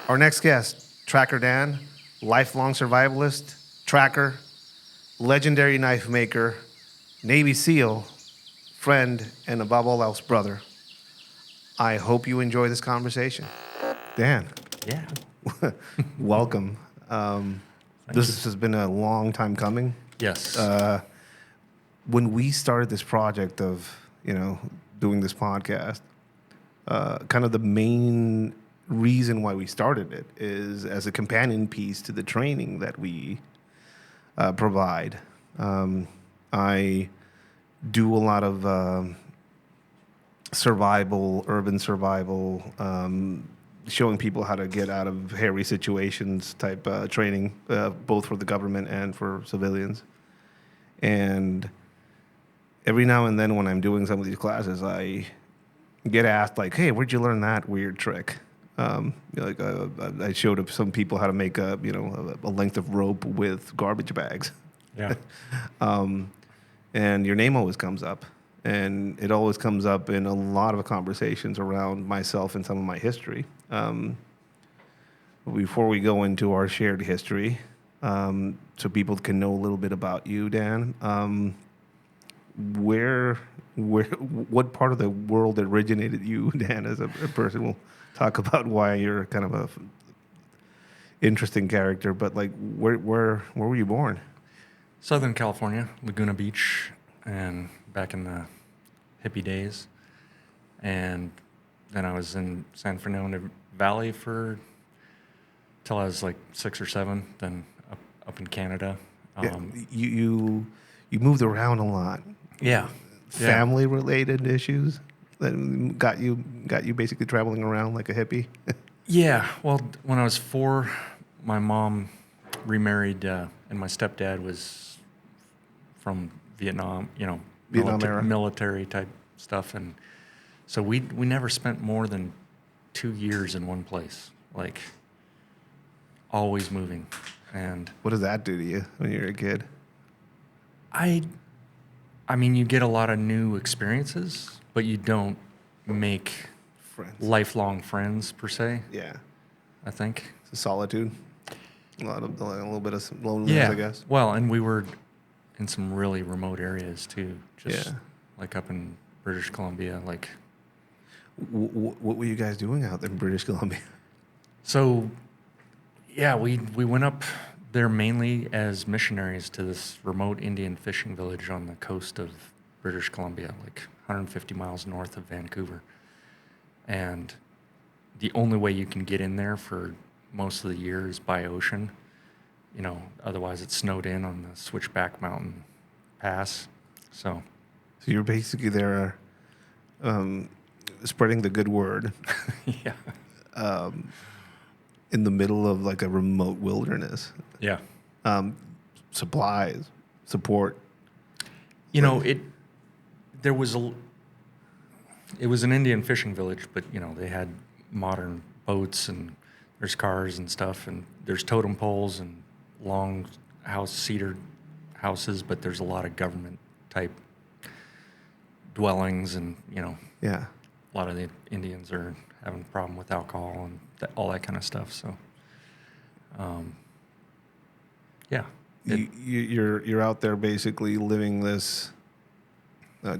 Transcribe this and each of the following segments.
Our next guest, Tracker Dan, lifelong survivalist, tracker, legendary knife maker, Navy SEAL, friend, and above all else, brother. I hope you enjoy this conversation. Dan. Yeah. Welcome. This has been a long time coming. Yes. When we started this project of, doing this podcast, kind of the main reason why we started it is as a companion piece to the training that we provide. I do a lot of urban survival, showing people how to get out of hairy situations type training, both for the government and for civilians. And every now and then when I'm doing some of these classes, I get asked, like, hey, where'd you learn that weird trick? I showed some people how to make a length of rope with garbage bags. Yeah. And your name always comes up. And it always comes up in a lot of conversations around myself and some of my history. Before we go into our shared history, so people can know a little bit about you, Dan, what part of the world originated you, Dan, as a person? We'll talk about why you're kind of a interesting character, but like, where were you born? Southern California, Laguna Beach, and back in the hippie days. And then I was in San Fernando Valley till I was like 6 or 7, then up in Canada. You moved around a lot. Yeah. Family related issues that got you basically traveling around like a hippie. Yeah. Well, when I was 4, my mom remarried, and my stepdad was from Vietnam, Vietnam era. Military type stuff. And so we never spent more than 2 years in one place, like always moving. And what does that do to you when you're a kid? I mean, you get a lot of new experiences, but you don't make lifelong friends per se. Yeah. I think. It's solitude. A little bit of loneliness, I guess. Well, and we were in some really remote areas too. Just like up in British Columbia, like. What were you guys doing out there in British Columbia? So, yeah, we went up there mainly as missionaries to this remote Indian fishing village on the coast of British Columbia, like 150 miles north of Vancouver. And the only way you can get in there for most of the year is by ocean. Otherwise it's snowed in on the Switchback Mountain Pass. So you're basically there spreading the good word. Yeah. In the middle of like a remote wilderness. Yeah. Supplies, support. It was an Indian fishing village, but they had modern boats and there's cars and stuff, and there's totem poles and long cedar houses, but there's a lot of government type dwellings, and Yeah. a lot of the Indians are having a problem with alcohol and all that kind of stuff. So, yeah. You're out there basically living this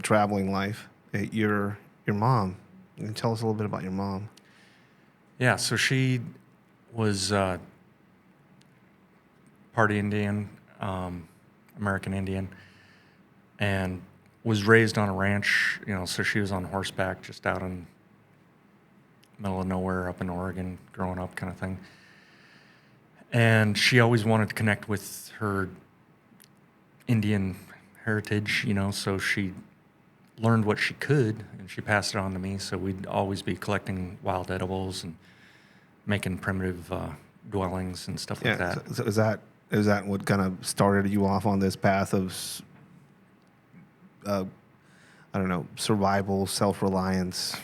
traveling life. Your mom. You can tell us a little bit about your mom. Yeah, so she was part Indian, American Indian, and was raised on a ranch. So she was on horseback, just out in middle of nowhere up in Oregon, growing up, kind of thing. And she always wanted to connect with her Indian heritage, so she learned what she could, and she passed it on to me. So we'd always be collecting wild edibles and making primitive dwellings and stuff like that. So is that what kind of started you off on this path of, survival, self-reliance?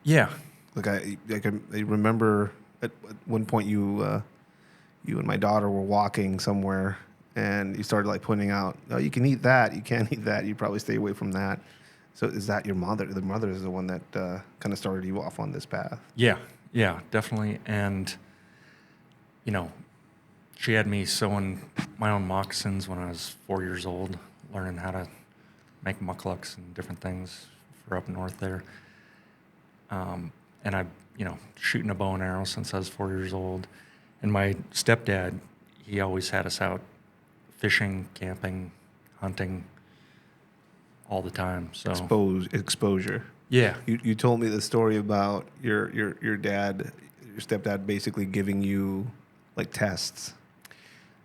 Yeah. Like I remember at one point you and my daughter were walking somewhere, and you started like pointing out, oh, you can eat that, you can't eat that, you probably stay away from that. So is that your mother? The mother is the one that kind of started you off on this path. Yeah, definitely. And you know, she had me sewing my own moccasins when I was 4 years old, learning how to make mucklucks and different things for up north there. And I, shooting a bow and arrow since I was 4 years old. And my stepdad, he always had us out fishing, camping, hunting all the time. So Exposure. Yeah. You told me the story about your dad, your stepdad, basically giving you like tests.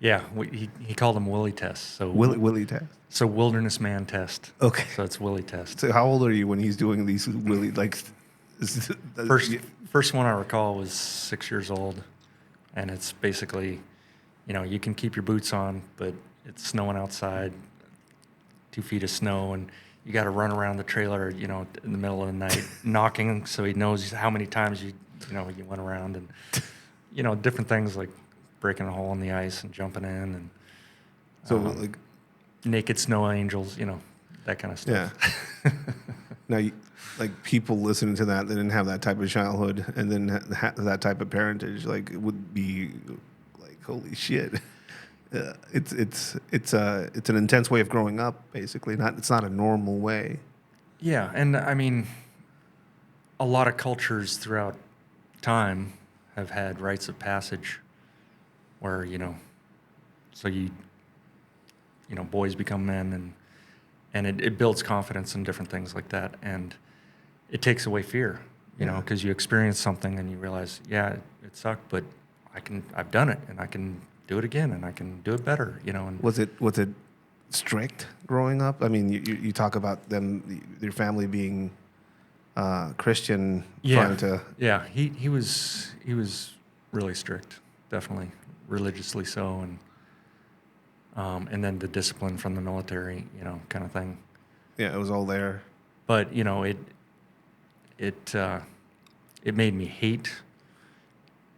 Yeah, he called them Willie tests. So Willie test. So wilderness man test. Okay. So it's Willie test. So how old are you when he's doing these Willie like? First one I recall was 6 years old, and it's basically, you can keep your boots on, but it's snowing outside, 2 feet of snow, and you got to run around the trailer, in the middle of the night, knocking, so he knows how many times you went around, and different things like breaking a hole in the ice and jumping in, and so like naked snow angels, that kind of stuff. Yeah. Now, like people listening to that didn't have that type of childhood, and then that type of parentage, like it would be like, holy shit. It's an intense way of growing up, basically. It's not a normal way. Yeah, and I mean, a lot of cultures throughout time have had rites of passage, where so boys become men, and it builds confidence and different things like that, and it takes away fear, because you experience something and you realize, yeah, it sucked, but I've done it, and I can do it again, and I can do it better, And Was it strict growing up? I mean, you talk about your family being Christian. Yeah, trying to. Yeah, he was really strict, definitely religiously so, and then the discipline from the military, kind of thing. Yeah, it was all there. But it made me hate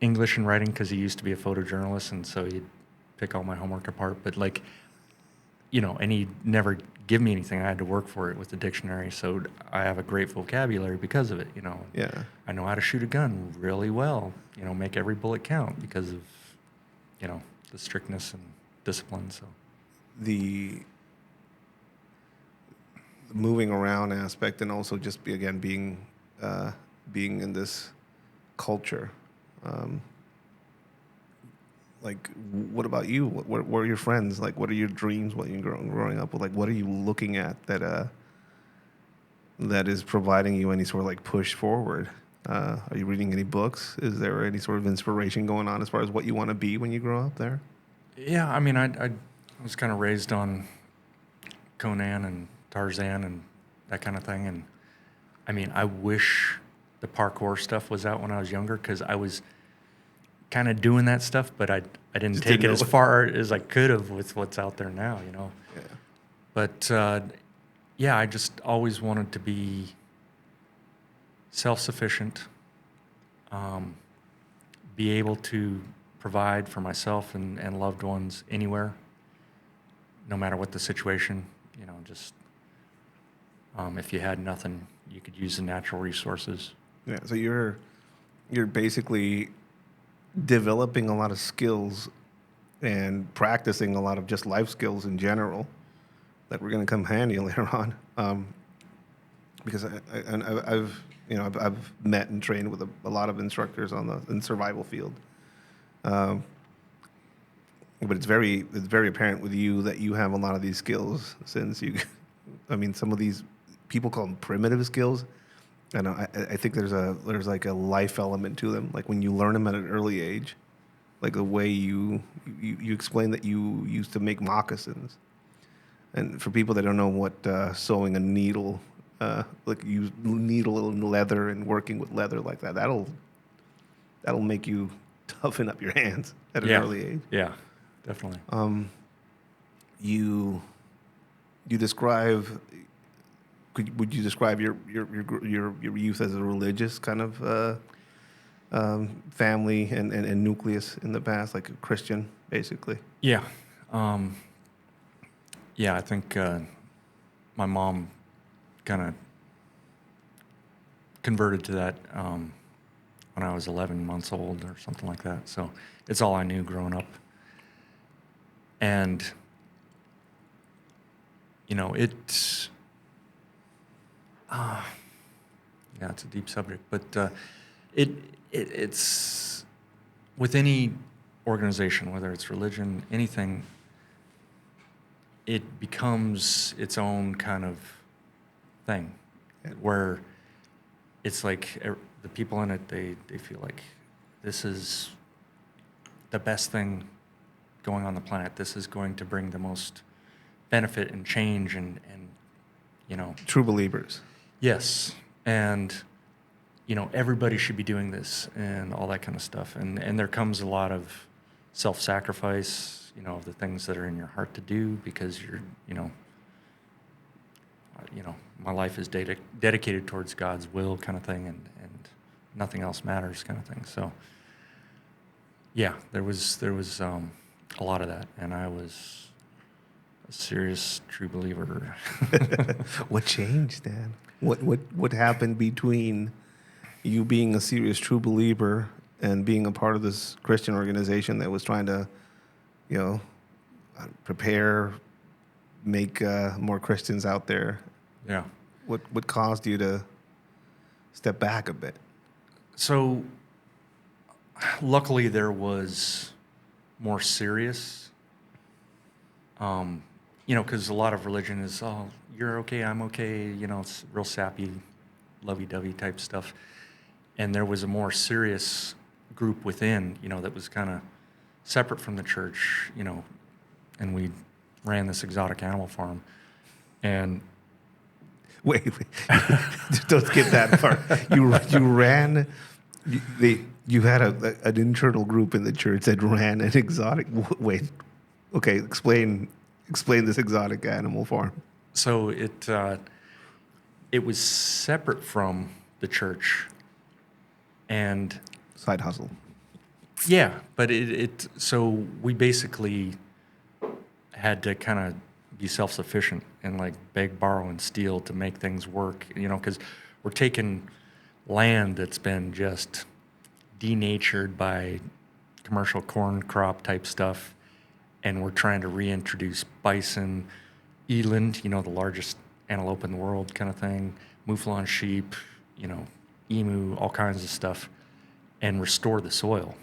English and writing, because he used to be a photojournalist, and so he'd pick all my homework apart. But and he'd never give me anything. I had to work for it with the dictionary, so I have a great vocabulary because of it. Yeah. I know how to shoot a gun really well. Make every bullet count because of the strictness and discipline. So the moving around aspect, and also just being in this culture. Like, what about you? What are your friends like? What are your dreams? What you're growing up with? Like, what are you looking at that is providing you any sort of like push forward? Are you reading any books? Is there any sort of inspiration going on as far as what you want to be when you grow up there? Yeah, I mean, I was kind of raised on Conan and Tarzan and that kind of thing, and I mean, I wish the parkour stuff was out when I was younger, because I was kind of doing that stuff, but I didn't take it as far as I could have with what's out there now, Yeah. But yeah, I just always wanted to be self-sufficient, be able to provide for myself and loved ones anywhere, no matter what the situation, just if you had nothing, you could use the natural resources. Yeah. So you're basically developing a lot of skills and practicing a lot of just life skills in general that we're going to come handy later on. Because I've met and trained with a lot of instructors in the survival field. But it's very apparent with you that you have a lot of these skills, since some of these people call them primitive skills. And I think there's like a life element to them. Like when you learn them at an early age, like the way you explain that you used to make moccasins. And for people that don't know what sewing a needle, like you needle and leather and working with leather like that, that'll make you toughen up your hands at an early age. Yeah, definitely. You describe. Would you describe your youth as a religious kind of family and nucleus in the past, like a Christian, basically? Yeah. Yeah, I think my mom kind of converted to that when I was 11 months old or something like that. So it's all I knew growing up. And, it's it's a deep subject, but it's with any organization, whether it's religion, anything, it becomes its own kind of thing where it's like the people in it, they feel like this is the best thing going on the planet. This is going to bring the most benefit and change and True believers. yes. And, everybody should be doing this and all that kind of stuff. And there comes a lot of self-sacrifice, of the things that are in your heart to do because you're, my life is dedicated towards God's will kind of thing and nothing else matters kind of thing. So, yeah, there was a lot of that. And I was a serious true believer. What changed, Dan? What happened between you being a serious true believer and being a part of this Christian organization that was trying to, prepare, make more Christians out there? Yeah. What caused you to step back a bit? So, luckily, there was more serious. Because a lot of religion is, oh, you're okay, I'm okay, it's real sappy, lovey-dovey type stuff. And there was a more serious group within, that was kind of separate from the church, and we ran this exotic animal farm. And wait, don't skip that part. You ran. You had an internal group in the church that ran an exotic. Wait, okay, explain this exotic animal farm. So it was separate from the church, and Side hustle. yeah, but so we basically had to kind of be self-sufficient and like beg, borrow, and steal to make things work, because we're taking land that's been just denatured by commercial corn crop type stuff, and we're trying to reintroduce bison, eland, the largest antelope in the world kind of thing, mouflon sheep, emu, all kinds of stuff, and restore the soil,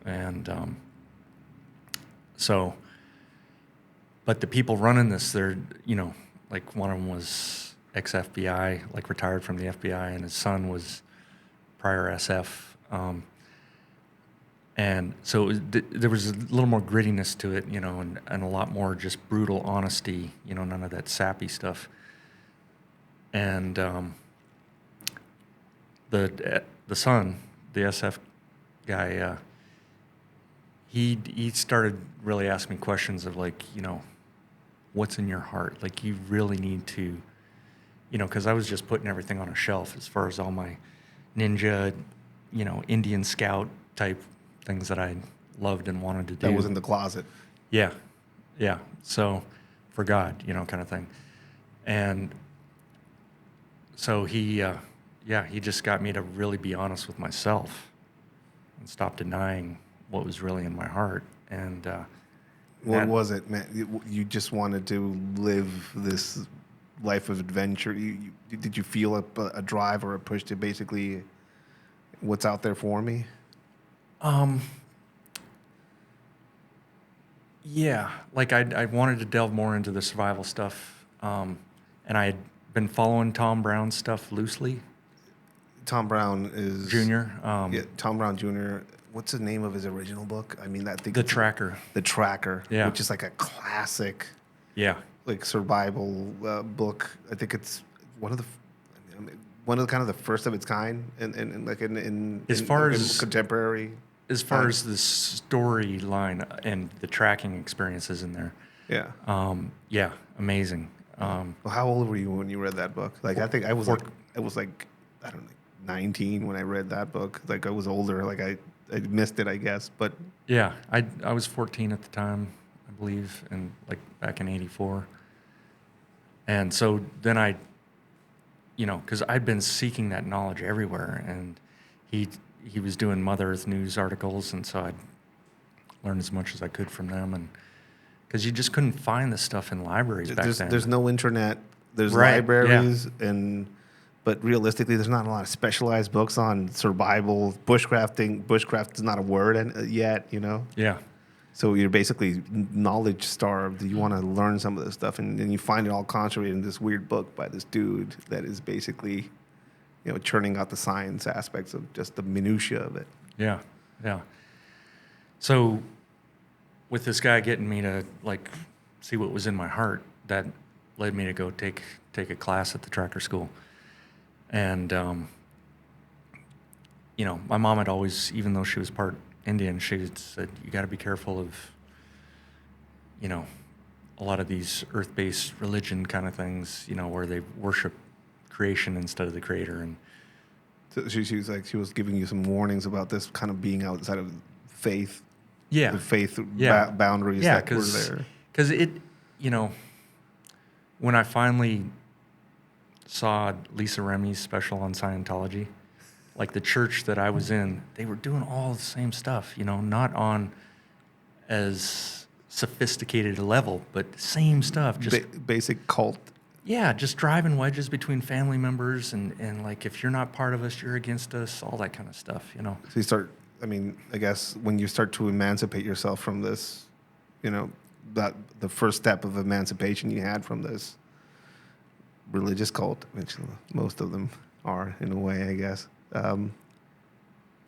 and so, but the people running this, they're, like one of them was ex-FBI, like retired from the FBI, and his son was prior SF. And so there was a little more grittiness to it, and a lot more just brutal honesty, none of that sappy stuff. And the son, the SF guy, he started really asking me questions of like, what's in your heart? Like you really need to, because I was just putting everything on a shelf as far as all my ninja, Indian Scout type things that I loved and wanted to do. That was in the closet. Yeah. So for God, kind of thing. And so he just got me to really be honest with myself and stop denying what was really in my heart. And what was it, man? You just wanted to live this life of adventure. Did you feel a drive or a push to basically, what's out there for me? Yeah, like I wanted to delve more into the survival stuff, and I had been following Tom Brown's stuff loosely. Tom Brown is Jr. Tom Brown Jr. What's the name of his original book? I mean, The Tracker. The Tracker, yeah, which is like a classic, yeah, like survival book. I think it's one of the kind of the first of its kind, in as far as contemporary. As far as the storyline and the tracking experiences in there, yeah, amazing. Well, how old were you when you read that book? Like, I think I was like I don't know, 19 when I read that book. Like, I was older. Like, I missed it, I guess. But yeah, I was 14 at the time, I believe, and like back in '84. And so then because I'd been seeking that knowledge everywhere, and he was doing Mother Earth News articles, and so I'd learn as much as I could from them, and because you just couldn't find this stuff in libraries back then. There's no internet. There's Right, libraries, but realistically, there's not a lot of specialized books on survival, bushcrafting. Bushcraft is not a word yet, you know. Yeah. So you're basically knowledge starved. You want to learn some of this stuff, and then you find it all concentrated in this weird book by this dude that is basically, you know, churning out the science aspects of just the minutia of it. Yeah, yeah. So with this guy getting me to like see what was in my heart, that led me to go take a class at the tracker school. And you know, my mom had always, even though she was part Indian, she had said, you got to be careful of, you know, a lot of these earth-based religion kind of things, you know, where they worship creation instead of the creator. And So she was giving you some warnings about this kind of being outside of faith. yeah, The faith Yeah. boundaries yeah, that were there. because it, you know, when I finally saw Lisa Remy's special on Scientology, like the church that I was in, they were doing all the same stuff, you know, not on as sophisticated a level, but same stuff. Just Basic cult. yeah, just driving wedges between family members, and like if you're not part of us, you're against us, all that kind of stuff, you know. So you start, I mean, I guess when you start to emancipate yourself from this, you know, that the first step of emancipation you had from this religious cult, which most of them are in a way, I guess.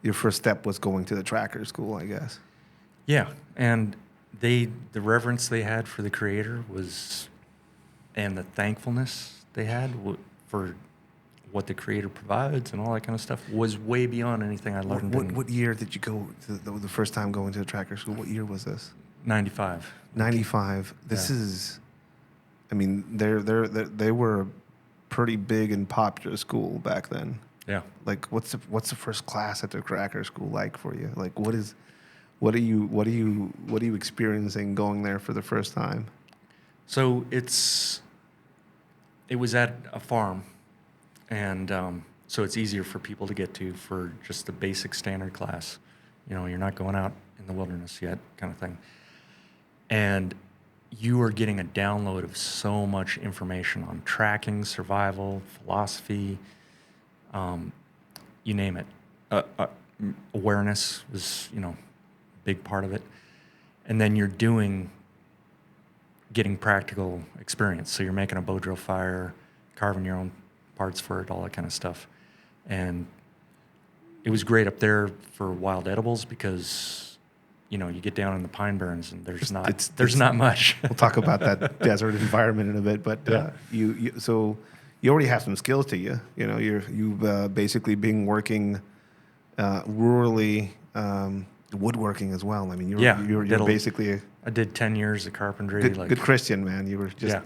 Your first step was going to the tracker school, I guess. Yeah, and the reverence they had for the creator was, and the thankfulness they had for what the creator provides and all that kind of stuff was way beyond anything I learned in What year did you go to the first time going to the tracker school? What year was this? 95. 95. This is, I mean, they were a pretty big and popular school back then. Yeah. Like, what's the first class at the tracker school like for you? Like, what are you experiencing going there for the first time? So it was at a farm, and so it's easier for people to get to for just the basic standard class. You know, you're not going out in the wilderness yet, kind of thing. And you are getting a download of so much information on tracking, survival, philosophy, you name it. Awareness was, you know, a big part of it. And then you're getting practical experience. So you're making a bow drill fire, carving your own parts for it, all that kind of stuff. And it was great up there for wild edibles because, you know, you get down in the pine barrens and there's not much. We'll talk about that desert environment in a bit, but so you already have some skills to you. You know, you've basically been working rurally, woodworking as well. I mean, you're basically I did 10 years of carpentry. Good Christian, man. You were just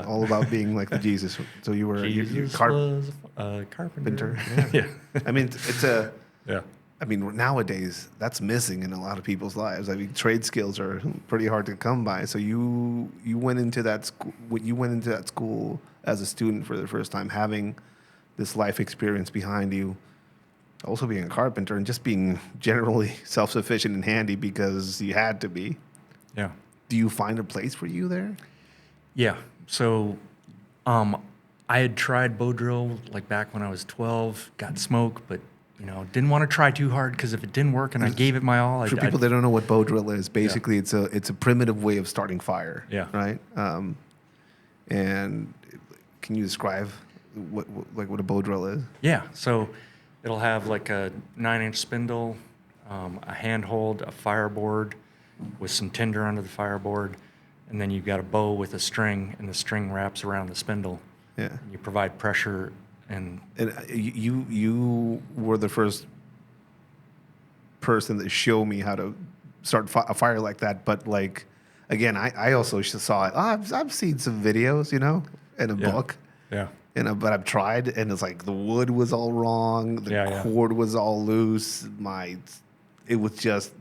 all about being like the Jesus. So you were Jesus was a carpenter. Yeah. I mean, it's a. Yeah. I mean, nowadays that's missing in a lot of people's lives. I mean, trade skills are pretty hard to come by. So you went into that school. You went into that school as a student for the first time, having this life experience behind you, also being a carpenter and just being generally self-sufficient and handy because you had to be. Yeah. Do you find a place for you there? Yeah. So, I had tried bow drill like back when I was 12, got smoke, but you know, didn't want to try too hard because if it didn't work and I gave it my all, for people that don't know what bow drill is, basically it's a primitive way of starting fire. Yeah. Right. And can you describe what a bow drill is? Yeah. So it'll have like a 9-inch spindle, a handhold, a fireboard with some tinder under the fireboard, and then you've got a bow with a string, and the string wraps around the spindle. Yeah. You provide pressure, and you were the first person that showed me how to start a fire like that. But like, again, I also saw it. I've seen some videos, you know, in a book. Yeah. But I've tried, and it's like the wood was all wrong, the cord was all loose. It was just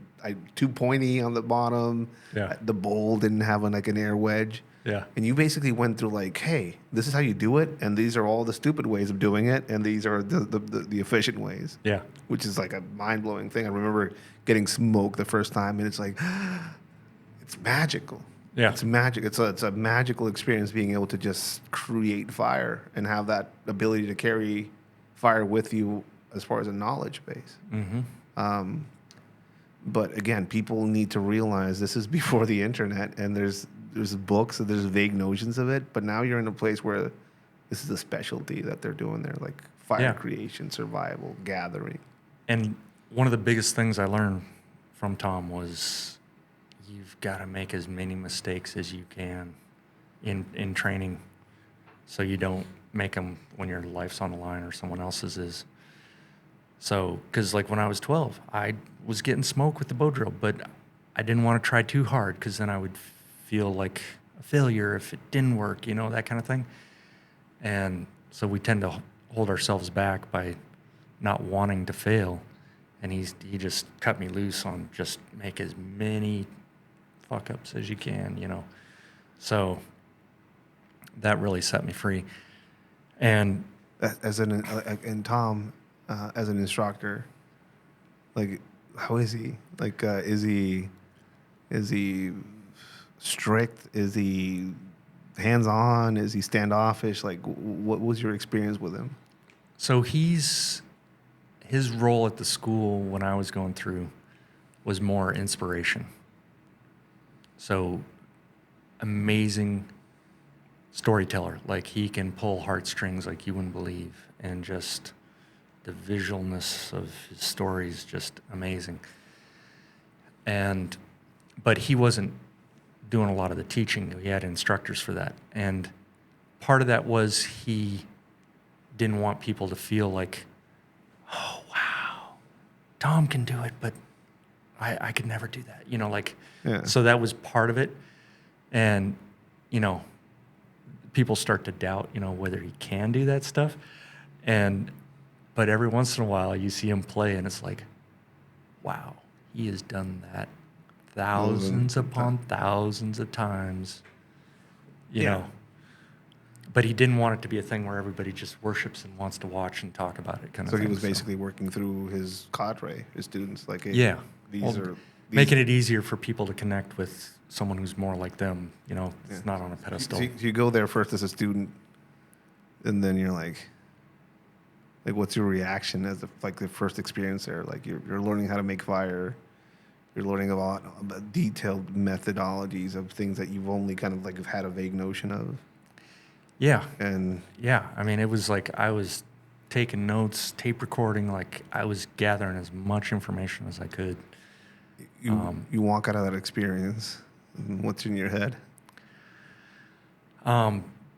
too pointy on the bottom. Yeah. The bowl didn't have an air wedge. Yeah. And you basically went through like, hey, this is how you do it, and these are all the stupid ways of doing it, and these are the efficient ways. Yeah. Which is like a mind blowing thing. I remember getting smoked the first time, and it's like, it's magical. Yeah. It's magic. It's a magical experience being able to just create fire and have that ability to carry fire with you as far as a knowledge base. Mm-hmm. But again, people need to realize this is before the internet, and there's books, and there's vague notions of it. But now you're in a place where this is a specialty that they're doing there, like fire creation, survival, gathering. And one of the biggest things I learned from Tom was you've got to make as many mistakes as you can in training, so you don't make them when your life's on the line or someone else's is. So, because like when I was 12, I was getting smoked with the bow drill, but I didn't want to try too hard because then I would feel like a failure if it didn't work, that kind of thing. And so we tend to hold ourselves back by not wanting to fail. And he just cut me loose on just make as many fuck ups as you can, So that really set me free. And And Tom, as an instructor, like, how is he? Like, is he strict? Is he hands-on? Is he standoffish? Like, what was your experience with him? so his role at the school when I was going through was more inspiration. So amazing storyteller. Like he can pull heartstrings like you wouldn't believe, and just the visualness of his stories just amazing. But he wasn't doing a lot of the teaching. He had instructors for that. And part of that was he didn't want people to feel like, oh, wow, Tom can do it, but I could never do that. So that was part of it. And, people start to doubt, whether he can do that stuff. But every once in a while you see him play and it's like, wow, he has done that thousands upon thousands of times, you know. But he didn't want it to be a thing where everybody just worships and wants to watch and talk about it kind of thing. So he was basically working through his cadre, his students, like, hey, yeah. these making it easier for people to connect with someone who's more like them, it's not on a pedestal. So you go there first as a student, and then you're like, what's your reaction as the first experience there? Like, you're learning how to make fire. You're learning a lot about detailed methodologies of things that you've only kind of have had a vague notion of. Yeah. And yeah, I mean, it was like I was taking notes, tape recording, like I was gathering as much information as I could. You walk out of that experience, and what's in your head?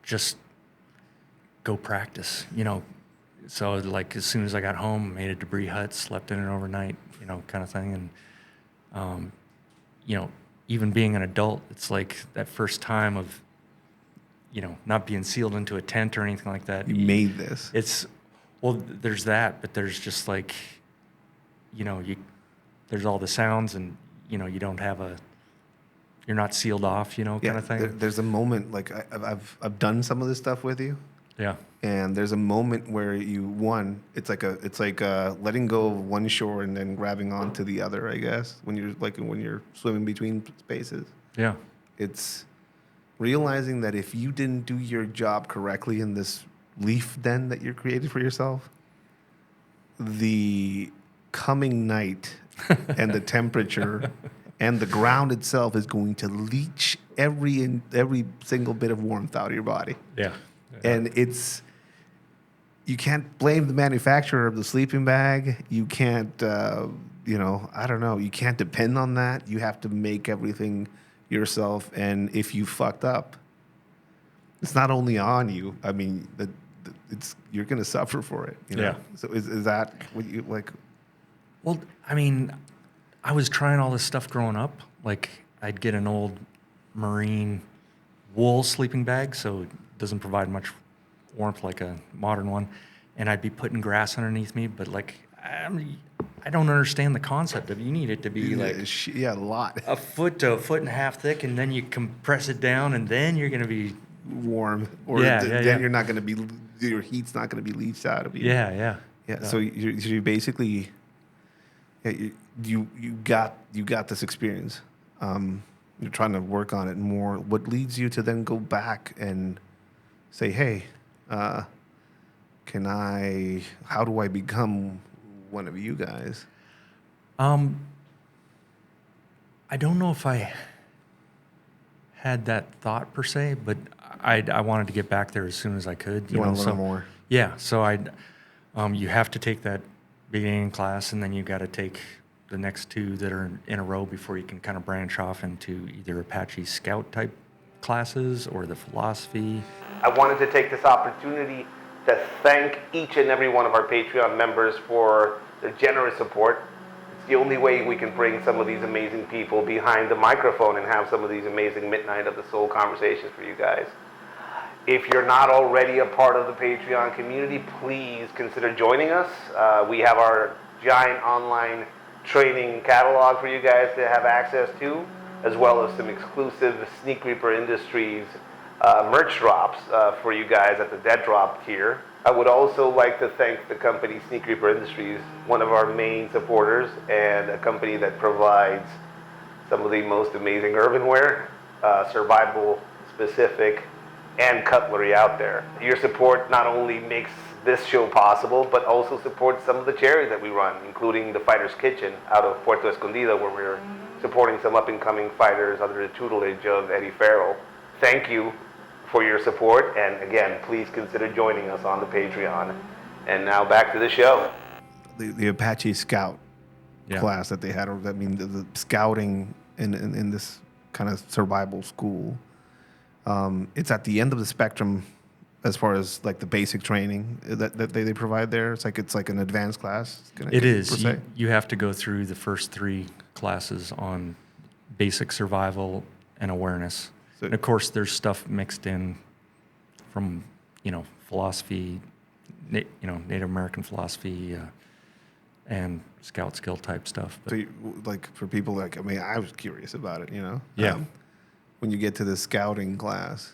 Just go practice, So like as soon as I got home, made a debris hut, slept in it overnight, kind of thing. And, even being an adult, it's like that first time of, not being sealed into a tent or anything like that. You made this. There's that, but there's just like, there's all the sounds and, you don't have you're not sealed off, kind of thing. There's a moment, like I've done some of this stuff with you. Yeah. And there's a moment where it's like letting go of one shore and then grabbing onto the other, I guess, when you're swimming between spaces. Yeah. It's realizing that if you didn't do your job correctly in this leaf den that you're created for yourself, the coming night and the temperature and the ground itself is going to leach every single bit of warmth out of your body. Yeah. And you can't blame the manufacturer of the sleeping bag. You can't, I don't know. You can't depend on that. You have to make everything yourself. And if you fucked up, it's not only on you. I mean, you're going to suffer for it. Yeah. So is that what you like? Well, I mean, I was trying all this stuff growing up. Like I'd get an old Marine wool sleeping bag, so it doesn't provide much warmth like a modern one, and I'd be putting grass underneath me, but like I don't understand the concept of you need it to be like a lot. a foot to a foot and a half thick, and then you compress it down, and then you're going to be warm, or then you're not going to be, your heat's not going to be leached out of you. Yeah. So you basically, you got this experience. You're trying to work on it more. What leads you to then go back and say, hey, how do I become one of you guys? I don't know if I had that thought per se, but I wanted to get back there as soon as I could. You want to learn more? Yeah. So you have to take that beginning class, and then you got to take the next two that are in a row before you can kind of branch off into either Apache Scout type classes or the philosophy. I wanted to take this opportunity to thank each and every one of our Patreon members for their generous support. It's the only way we can bring some of these amazing people behind the microphone and have some of these amazing Midnight of the Soul conversations for you guys. If you're not already a part of the Patreon community, please consider joining us. We have our giant online training catalog for you guys to have access to, as well as some exclusive Sneak Reaper Industries merch drops for you guys at the Dead Drop tier. I would also like to thank the company Sneak Reaper Industries, one of our main supporters, and a company that provides some of the most amazing urbanware, survival specific, and cutlery out there. Your support not only makes this show possible, but also supports some of the charities that we run, including the Fighter's Kitchen out of Puerto Escondido, where we're supporting some up-and-coming fighters under the tutelage of Eddie Farrell. Thank you for your support, and again, please consider joining us on the Patreon. And now back to the show. The Apache Scout class that they had, or I mean, the scouting in this kind of survival school. It's at the end of the spectrum as far as like the basic training that they provide there. It's like an advanced class. It is. You have to go through the first 3 classes on basic survival and awareness. So, and of course, there's stuff mixed in from, philosophy, Native American philosophy, and scout skill type stuff. But so, for people I was curious about it, Yeah. When you get to the scouting class,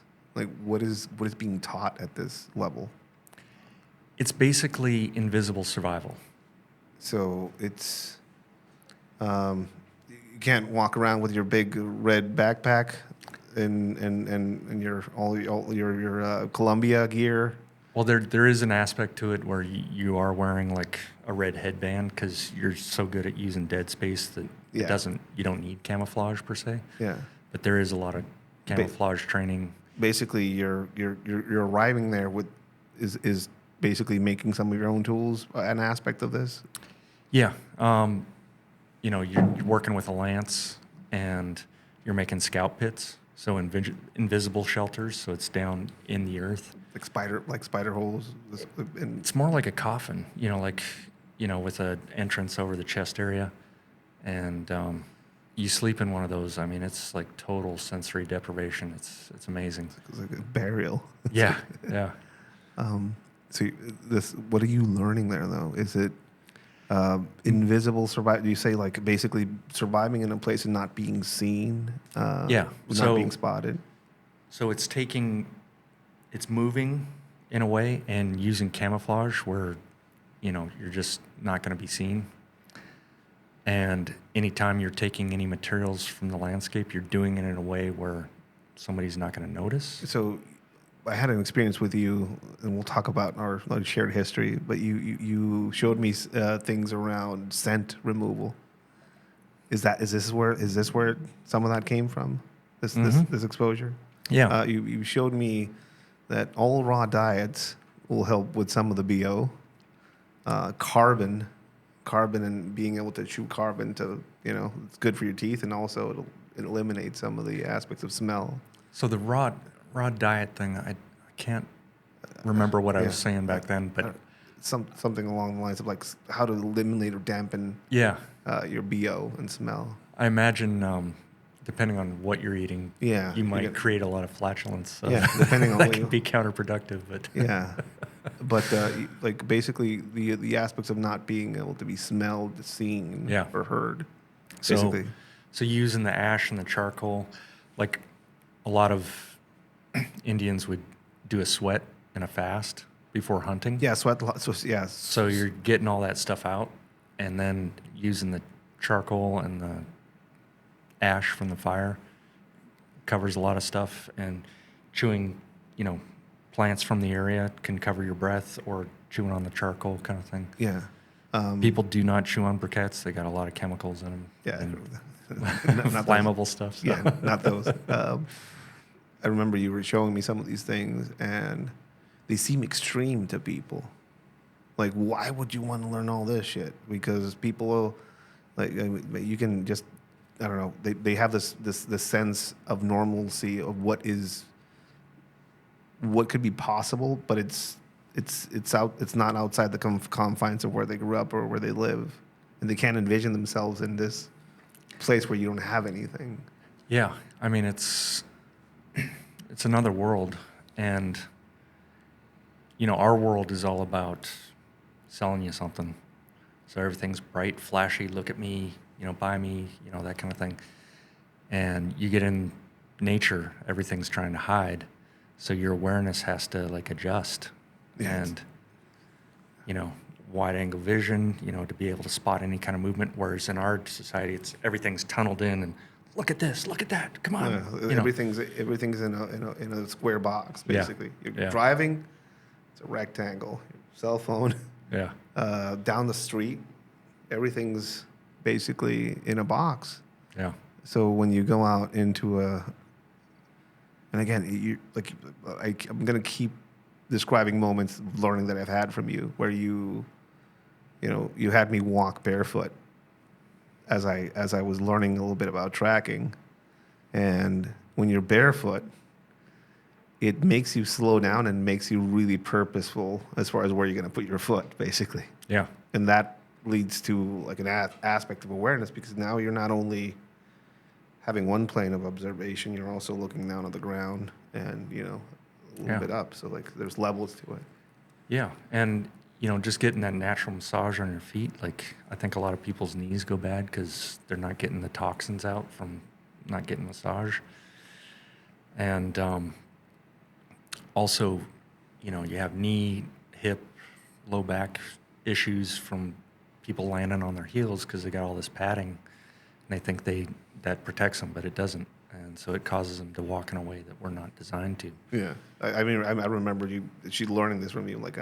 what is being taught at this level? It's basically invisible survival. So it's you can't walk around with your big red backpack and your Columbia gear. Well, there is an aspect to it where you are wearing like a red headband because you're so good at using dead space that you don't need camouflage per se. Yeah. But there is a lot of camouflage training. Basically, you're arriving there with is basically making some of your own tools an aspect of this. Yeah, you're working with a lance and you're making scout pits, so invisible shelters, so it's down in the earth. Like spider holes. It's more like a coffin, with an entrance over the chest area, and you sleep in one of those. I mean, it's like total sensory deprivation. It's amazing. It's like a burial. Yeah. So what are you learning there, though? Is it invisible survival? Do you say like basically surviving in a place and not being seen? Not being spotted. So it's moving in a way and using camouflage where, you're just not going to be seen. And anytime you're taking any materials from the landscape, you're doing it in a way where somebody's not going to notice. So I had an experience with you, and we'll talk about our shared history, but you showed me things around scent removal. Is this where some of that came from? This exposure? Yeah. You showed me that all raw diets will help with some of the BO. Carbon and being able to chew carbon to, it's good for your teeth, and also it eliminates some of the aspects of smell. So the raw diet thing, I can't remember what I was saying back then, but something along the lines of like how to eliminate or dampen your BO and smell. I imagine depending on what you're eating, you might create a lot of flatulence. So depending on that can be counterproductive, but But like basically the aspects of not being able to be smelled, seen, Yeah. or heard. So, Basically, so using the ash and the charcoal, like a lot of Indians would do a sweat and a fast before hunting. yeah, sweat. So yeah, So you're getting all that stuff out, and then using the charcoal and the ash from the fire covers a lot of stuff, and chewing, plants from the area can cover your breath, or chewing on the charcoal kind of thing. yeah. People do not chew on briquettes. They got a lot of chemicals in them. Yeah, and not flammable those. stuff. So. Yeah, not those. I remember you were showing me some of these things, and they seem extreme to people. Like, why would you want to learn all this shit? Because people, like, you can just, I don't know. They have this sense of normalcy of what could be possible, but it's not outside the confines of where they grew up or where they live, and they can't envision themselves in this place where you don't have anything. Yeah, I mean it's another world, and our world is all about selling you something. So everything's bright, flashy. Look at me, buy me, that kind of thing. And you get in nature, everything's trying to hide, so your awareness has to like adjust. Yes. And wide angle vision, to be able to spot any kind of movement. Whereas in our society, everything's tunneled in, and look at this, look at that, come on. Everything's in a square box basically. You're driving, it's a rectangle. Cell phone, Yeah. Down the street, everything's basically in a box. Yeah. So when you go out into and again, I'm gonna keep describing moments of learning that I've had from you, where you had me walk barefoot as I was learning a little bit about tracking, and when you're barefoot, it makes you slow down and makes you really purposeful as far as where you're going to put your foot, basically. Yeah. And that leads to like an aspect of awareness, because now you're not only having one plane of observation, you're also looking down on the ground and a little bit up. So like there's levels to it. Yeah, and just getting that natural massage on your feet. Like I think a lot of people's knees go bad because they're not getting the toxins out from not getting massage. And also, you have knee, hip, low back issues from people landing on their heels because they got all this padding, and they think that protects them, but it doesn't. And so it causes them to walk in a way that we're not designed to. Yeah. I mean, I remember she learning this from you, like,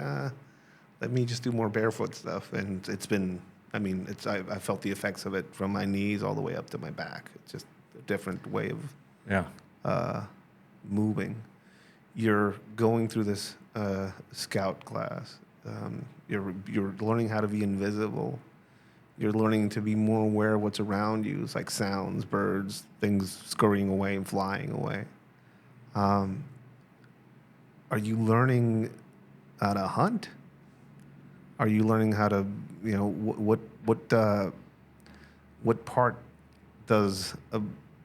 let me just do more barefoot stuff. And it's been, I felt the effects of it from my knees all the way up to my back. It's just a different way of moving. You're going through this scout class. You're learning how to be invisible. You're learning to be more aware of what's around you. It's like sounds, birds, things scurrying away and flying away. Are you learning how to hunt? Are you learning how to, what part does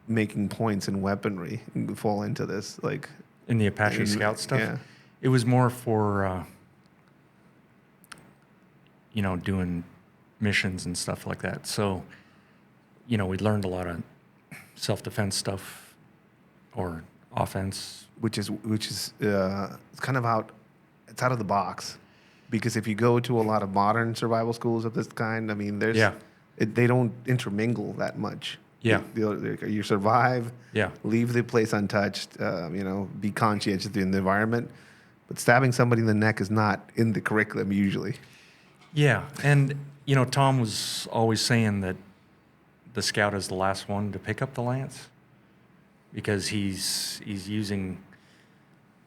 making points in weaponry fall into this? Like in the Apache Scout stuff, yeah. It was more for, doing missions and stuff like that. So, we learned a lot of self-defense stuff or offense. Which is it's kind of it's out of the box. Because if you go to a lot of modern survival schools of this kind, they don't intermingle that much. Yeah. You survive. Yeah. Leave the place untouched. Be conscientious in the environment. But stabbing somebody in the neck is not in the curriculum usually. Yeah, and Tom was always saying that the scout is the last one to pick up the lance because he's using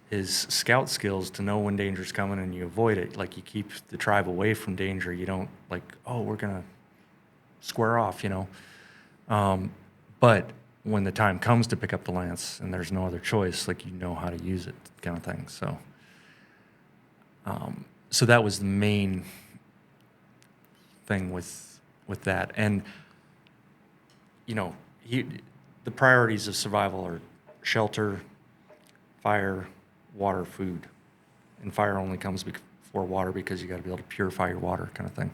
his scout skills to know when danger's coming and you avoid it. Like you keep the tribe away from danger. You don't like, oh, we're gonna square off, But when the time comes to pick up the lance and there's no other choice, like how to use it, kind of thing. So, so that was the main thing with that. And the priorities of survival are shelter, fire, water, food, and fire only comes before water because you got to be able to purify your water, kind of thing.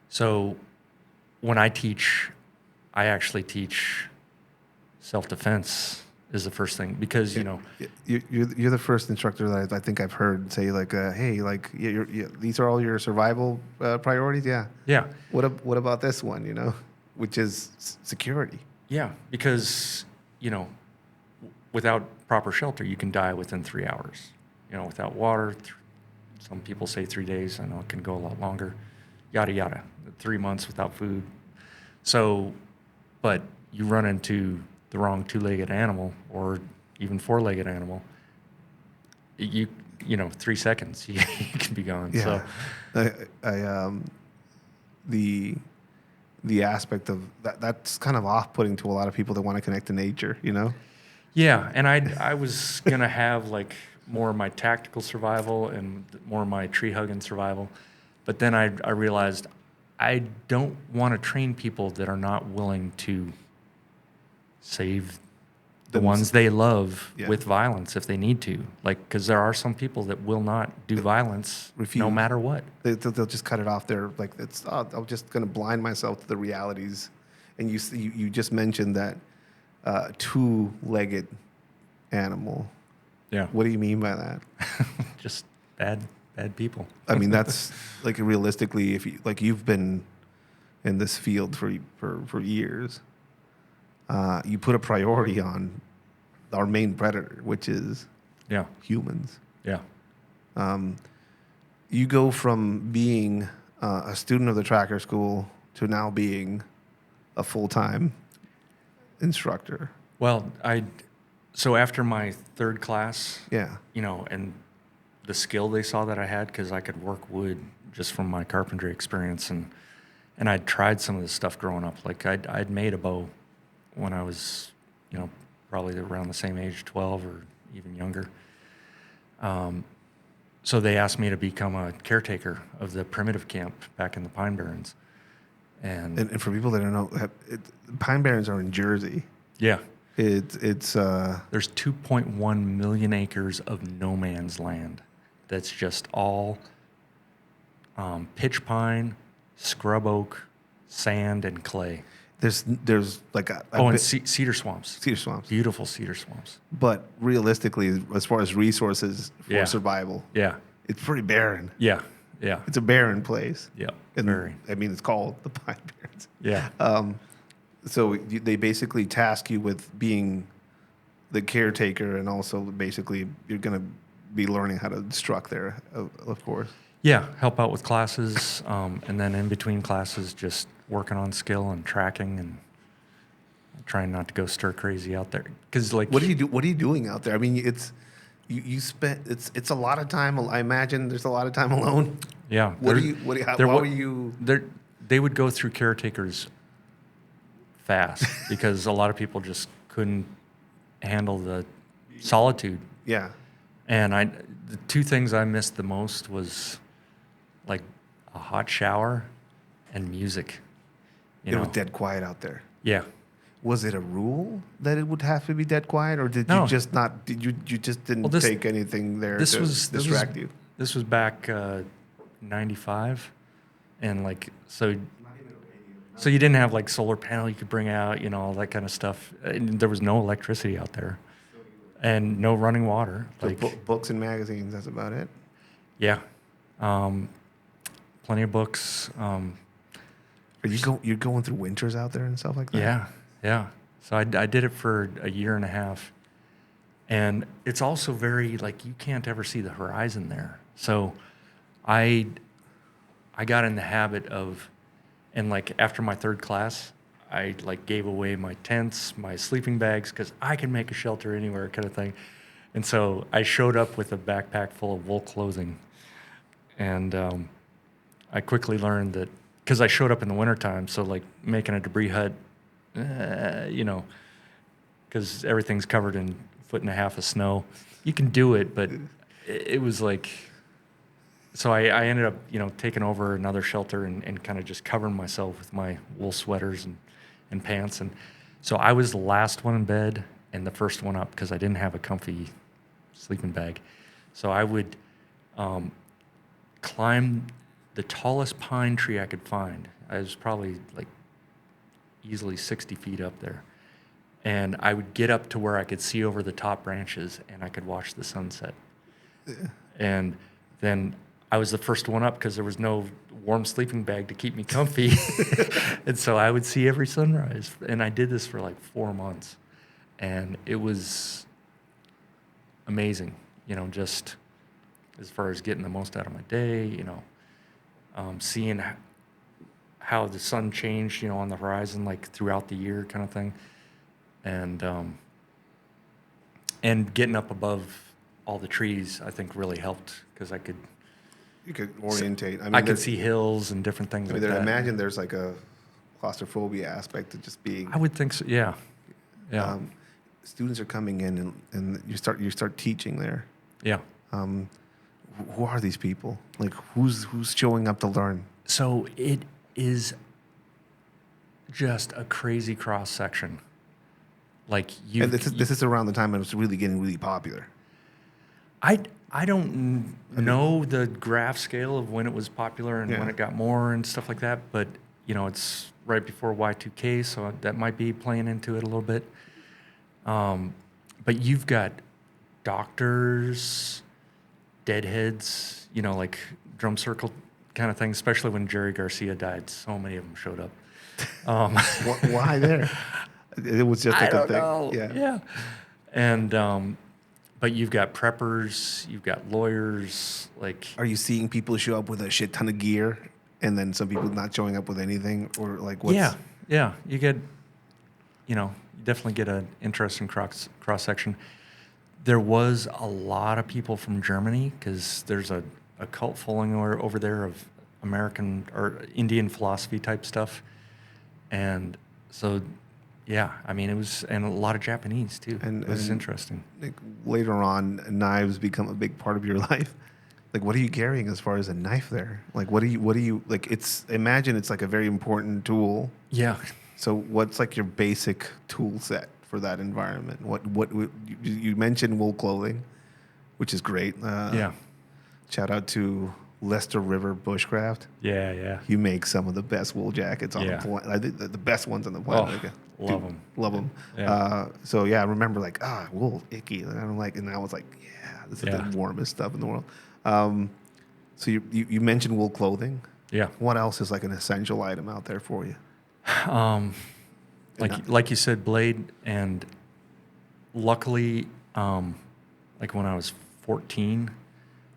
So when I teach, I actually teach self-defense is the first thing because, you know. You're the first instructor that I think I've heard say, like, hey, like, these are all your survival priorities? Yeah. Yeah. What about this one, you know, which is security? Yeah, because, you know, without proper shelter, you can die within 3 hours. You know, without water, some people say 3 days. I know it can go a lot longer. Yada, yada. 3 months without food. So, but you run into the wrong two-legged animal or even four-legged animal, you know, 3 seconds, you can be gone. Yeah. So, the aspect of that's kind of off-putting to a lot of people that want to connect to nature, you know? yeah, and I was going to have like more of my tactical survival and more of my tree hugging survival. But then I realized I don't want to train people that are not willing to save the ones they love with violence if they need to. Like, because there are some people that will not do violence no matter what. They'll just cut it off there. Like, I'm just going to blind myself to the realities. And you just mentioned that two-legged animal. Yeah. What do you mean by that? Just bad people. I mean, that's like realistically, if you've been in this field for years, you put a priority on our main predator, which is humans. Yeah. You go from being a student of the tracker school to now being a full-time instructor. Well, so after my third class, Yeah. you know, and the skill they saw that I had, because I could work wood just from my carpentry experience, and I'd tried some of this stuff growing up. Like I'd made a bow when I was, you know, probably around the same age, 12 or even younger. So they asked me to become a caretaker of the primitive camp back in the Pine Barrens. And for people that don't know, Pine Barrens are in Jersey. Yeah. It's There's 2.1 million acres of no man's land. That's just all pitch pine, scrub oak, sand, and clay. There's like and cedar swamps. Cedar swamps. Beautiful cedar swamps. But realistically, as far as resources for survival, it's pretty barren. Yeah. It's a barren place. Yeah. And Very. I mean, it's called the Pine Barrens. Yeah. So they basically task you with being the caretaker, and also basically you're going to be learning how to instruct there, of course. Yeah, help out with classes, and then in between classes, just working on skill and tracking and trying not to go stir crazy out there. Because like, what are you doing out there? I mean, it's a lot of time. I imagine there's a lot of time alone. Yeah. How are you? They would go through caretakers fast because a lot of people just couldn't handle the solitude. Yeah. And the two things I missed the most was like a hot shower and music. It was dead quiet out there. Yeah. Was it a rule that it would have to be dead quiet, or did you just not? Did you just didn't take anything there to distract you? This was back 95, and like so you didn't have like solar panel you could bring out, you know, all that kind of stuff. And there was no electricity out there, and no running water. So like books and magazines. That's about it. Yeah, plenty of books. You're going through winters out there and stuff like that? Yeah. So I did it for a year and a half. And it's also very, like, you can't ever see the horizon there. So I got in the habit of, and like after my third class, I like gave away my tents, my sleeping bags, because I can make a shelter anywhere kind of thing. And so I showed up with a backpack full of wool clothing. And I quickly learned that, because I showed up in the wintertime, so like making a debris hut, you know, because everything's covered in 1.5 feet of snow. You can do it, but it was like, so I ended up, you know, taking over another shelter and kind of just covering myself with my wool sweaters and pants. And so I was the last one in bed and the first one up because I didn't have a comfy sleeping bag. So I would climb the tallest pine tree I could find. I was probably like easily 60 feet up there. And I would get up to where I could see over the top branches and I could watch the sunset. And then I was the first one up because there was no warm sleeping bag to keep me comfy. And so I would see every sunrise. And I did this for like 4 months. And it was amazing, just as far as getting the most out of my day, seeing how the sun changed, on the horizon, like throughout the year kind of thing. And getting up above all the trees, I think really helped because you could orientate. I could see hills and different things like that. I imagine there's like a claustrophobia aspect to just being. I would think so. Yeah. Yeah. Students are coming in and you start teaching there. Yeah. Who are these people? Like who's showing up to learn? So it is just a crazy cross section. Like you. And this is around the time it was really getting really popular. I don't know the graph scale of when it was popular and when it got more and stuff like that, but it's right before Y2K, so that might be playing into it a little bit. But you've got doctors, deadheads, like drum circle kind of thing, especially when Jerry Garcia died. So many of them showed up. Why there? It was just like I a don't thing. know. Yeah. And but you've got preppers, you've got lawyers. Like, are you seeing people show up with a shit ton of gear, and then some people not showing up with anything, or like what's? Yeah. You get, you definitely get an interesting cross section. There was a lot of people from Germany because there's a cult following over there of American or Indian philosophy type stuff, and so. Yeah, I mean, it was, and a lot of Japanese too. It was interesting. Like later on, knives become a big part of your life. Like, what are you carrying as far as a knife there? Like, what do you like? Imagine it's like a very important tool. Yeah. So, what's like your basic tool set for that environment? What you mentioned wool clothing, which is great. Yeah. Shout out to Lester River Bushcraft. Yeah. You make some of the best wool jackets on the planet. I think the best ones on the planet. Love them. Love them. Yeah. So yeah, I remember like wool icky, and I'm like, and I was like, yeah, this is the warmest stuff in the world. So you mentioned wool clothing. Yeah. What else is like an essential item out there for you? Like you said, blade, and luckily, like when I was 14,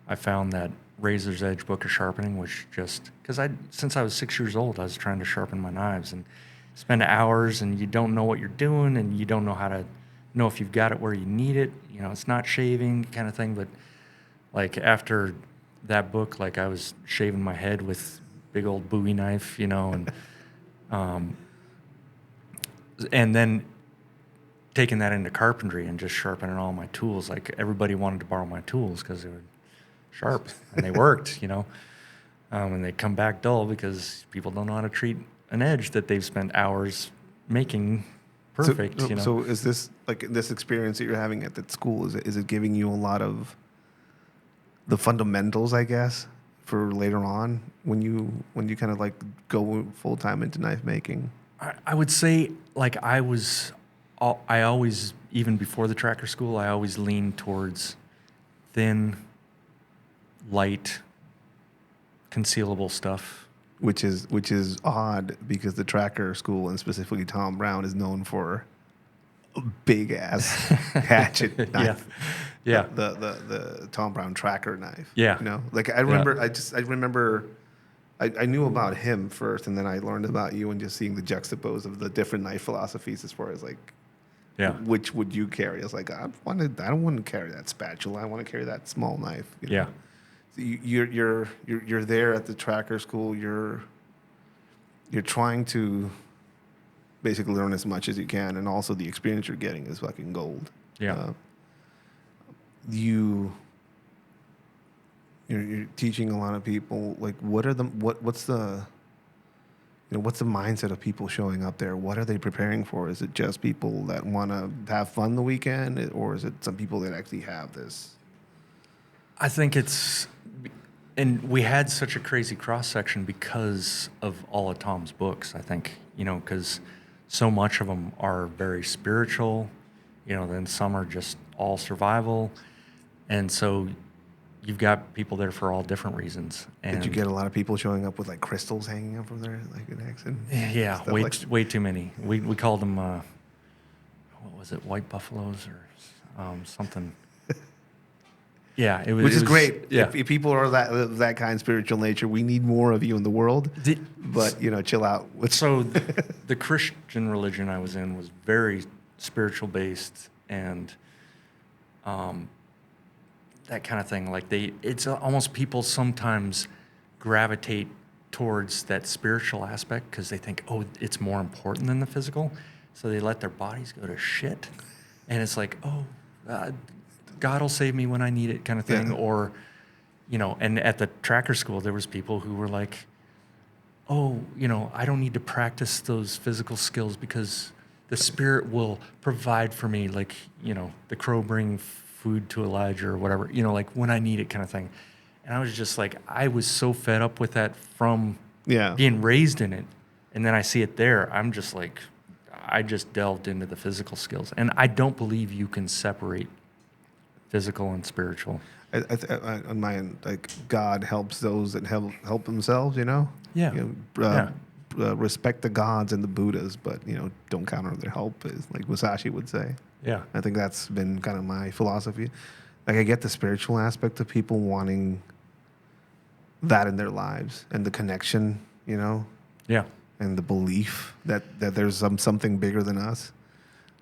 I found that Razor's Edge Book of Sharpening, which just because since I was 6 years old, I was trying to sharpen my knives and spend hours, and you don't know what you're doing, and you don't know how to know if you've got it where you need it. It's not shaving kind of thing, but like after that book, like I was shaving my head with big old Bowie knife, and then taking that into carpentry and just sharpening all my tools. Like everybody wanted to borrow my tools because they were sharp and they worked, and they come back dull because people don't know how to treat an edge that they've spent hours making perfect. So is this like this experience that you're having at that school? Is it giving you a lot of the fundamentals, I guess, for later on when you kind of like go full time into knife making? I would say like I always, even before the tracker school, I always leaned towards thin, light, concealable stuff. Which is odd because the tracker school, and specifically Tom Brown, is known for a big ass hatchet knife. Yeah. The Tom Brown tracker knife. Yeah. Like I remember I knew about him first, and then I learned about you, and just seeing the juxtapose of the different knife philosophies as far as like which would you carry? I was like, I don't want to carry that spatula. I want to carry that small knife. Yeah. You're there at the tracker school. You're trying to basically learn as much as you can, and also the experience you're getting is fucking gold. Yeah. You're teaching a lot of people. Like, what's the mindset of people showing up there? What are they preparing for? Is it just people that want to have fun the weekend, or is it some people that actually have this? I think it's And we had such a crazy cross section because of all of Tom's books, I think, because so much of them are very spiritual, then some are just all survival. And so you've got people there for all different reasons. And did you get a lot of people showing up with like crystals hanging up from their like necks and yeah, stuff way too many. We called them, what was it, white buffaloes or something. Yeah, which is great. Yeah. If people are that kind of spiritual nature, we need more of you in the world. But chill out. So the Christian religion I was in was very spiritual based and that kind of thing. Like it's almost people sometimes gravitate towards that spiritual aspect because they think, oh, it's more important than the physical. So they let their bodies go to shit, and it's like, oh. God will save me when I need it kind of thing. Yeah. Or, and at the tracker school, there was people who were like, oh, I don't need to practice those physical skills because the Spirit will provide for me, like, the crow bring food to Elijah or whatever, like when I need it kind of thing. And I was just like, I was so fed up with that from being raised in it. And then I see it there. I'm just like, I just delved into the physical skills. And I don't believe you can separate physical and spiritual. On my end, like God helps those that help themselves. Yeah. Respect the gods and the Buddhas, but don't count on their help, is like Musashi would say. Yeah. I think that's been kind of my philosophy. Like I get the spiritual aspect of people wanting that in their lives and the connection, Yeah. and the belief that there's something bigger than us.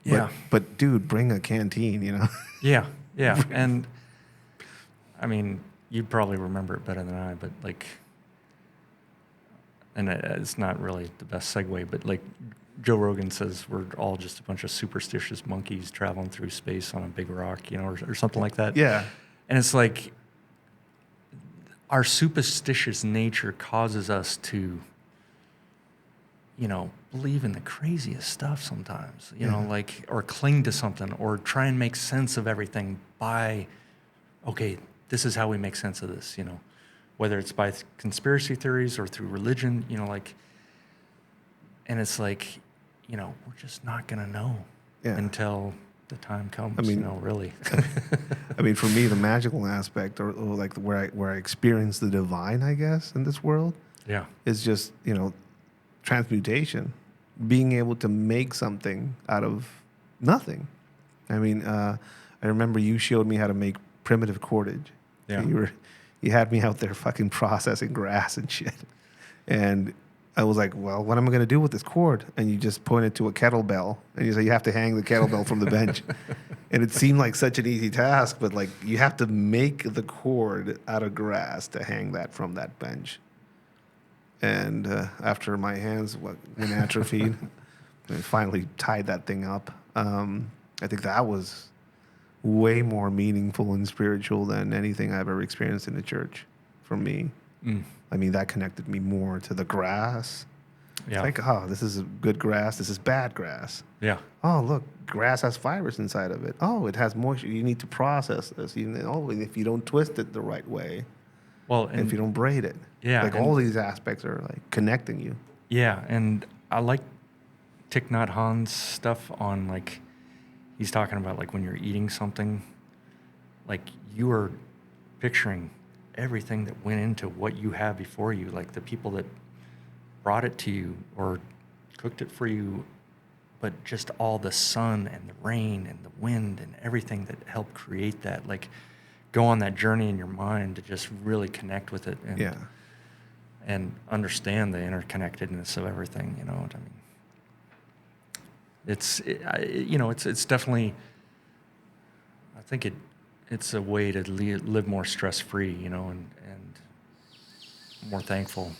Yeah. But dude, bring a canteen, Yeah. Yeah, and I mean, you'd probably remember it better than I, but like, and it's not really the best segue, but like Joe Rogan says, we're all just a bunch of superstitious monkeys traveling through space on a big rock, or something like that. Yeah. And it's like, our superstitious nature causes us to, believe in the craziest stuff sometimes, like, or cling to something or try and make sense of everything by, okay, this is how we make sense of this, whether it's by conspiracy theories or through religion, like, and it's like, we're just not going to know until the time comes, really. I mean, for me, the magical aspect or like where I experience the divine, I guess, in this world is just, transmutation, being able to make something out of nothing. I mean, I remember you showed me how to make primitive cordage. Yeah. You had me out there fucking processing grass and shit. And I was like, well, what am I going to do with this cord? And you just pointed to a kettlebell. And you said, you have to hang the kettlebell from the bench. And it seemed like such an easy task, but like you have to make the cord out of grass to hang that from that bench. And after my hands went atrophied, I finally tied that thing up. I think that was way more meaningful and spiritual than anything I've ever experienced in the church for me. I mean, that connected me more to the grass. Yeah. It's like, oh, this is good grass. This is bad grass. Yeah. Oh, look, grass has fibers inside of it. Oh, it has moisture. You need to process this. And if you don't twist it the right way, and if you don't braid it. Yeah. Like all these aspects are like connecting you. Yeah, and I like Thich Nhat Hanh's stuff on like, he's talking about like when you're eating something, like you are picturing everything that went into what you have before you, like the people that brought it to you or cooked it for you, but just all the sun and the rain and the wind and everything that helped create that. Like, go on that journey in your mind to just really connect with it and understand the interconnectedness of everything. You know what I mean? It's definitely. I think it's a way to live more stress free, and more thankful.